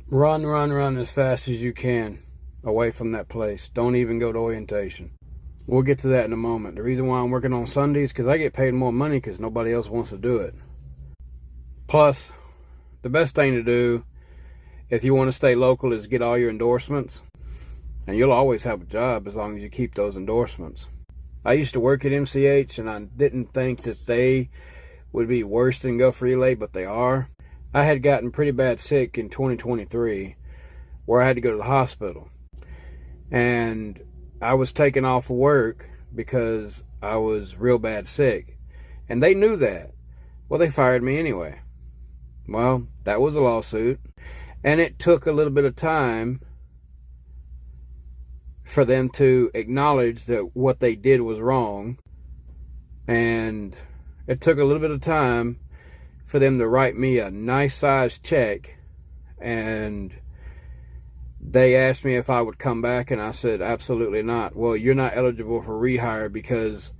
Run, run, run as fast as you can away from that place. Don't even go to orientation. We'll get to that in a moment. The reason why I'm working on Sundays is because I get paid more money because nobody else wants to do it. Plus, the best thing to do if you want to stay local is get all your endorsements. And you'll always have a job as long as you keep those endorsements. I used to work at MCH and I didn't think that they would be worse than Gulf Relay, but they are. I had gotten pretty bad sick in 2023 where I had to go to the hospital. And I was taken off of work because I was real bad sick. And they knew that. Well, they fired me anyway. Well, that was a lawsuit. And it took a little bit of time for them to acknowledge that what they did was wrong. And it took a little bit of time for them to write me a nice sized check. And they asked me if I would come back, and I said, absolutely not. Well, you're not eligible for rehire because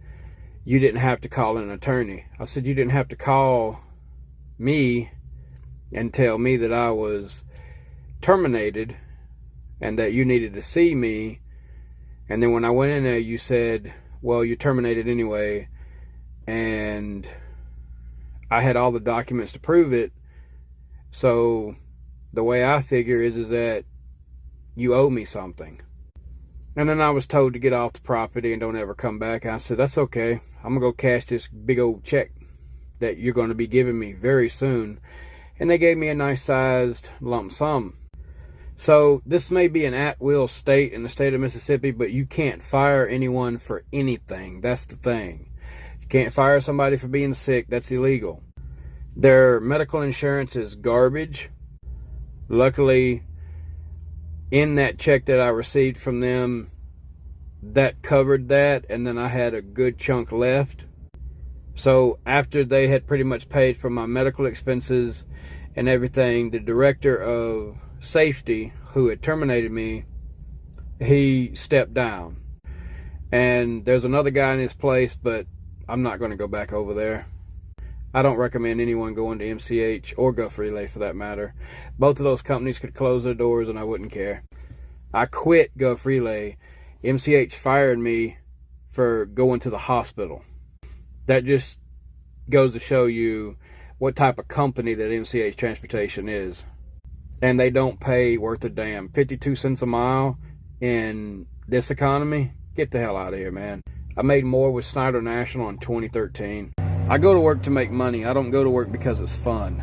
you didn't have to call an attorney. I said, you didn't have to call me and tell me that I was terminated and that you needed to see me. And then when I went in there, you said, well, you're terminated anyway. And I had all the documents to prove it. So the way I figure is that you owe me something. And then I was told to get off the property and don't ever come back. I said, that's okay. I'm going to go cash this big old check that you're going to be giving me very soon. And they gave me a nice sized lump sum. So this may be an at-will state in the state of Mississippi, but you can't fire anyone for anything. That's the thing. You can't fire somebody for being sick. That's illegal. Their medical insurance is garbage. Luckily, in that check that I received from them, that covered that, and then I had a good chunk left. So after they had pretty much paid for my medical expenses and everything, the director of safety who had terminated me, he stepped down. And there's another guy in his place, but I'm not going to go back over there. I don't recommend anyone going to MCH or Gulf Relay for that matter. Both of those companies could close their doors and I wouldn't care. I quit Gulf Relay. MCH fired me for going to the hospital. That just goes to show you what type of company that MCH Transportation is. And they don't pay worth a damn. 52 cents a mile in this economy? Get the hell out of here, man. I made more with Snyder National in 2013. I go to work to make money. I don't go to work because it's fun.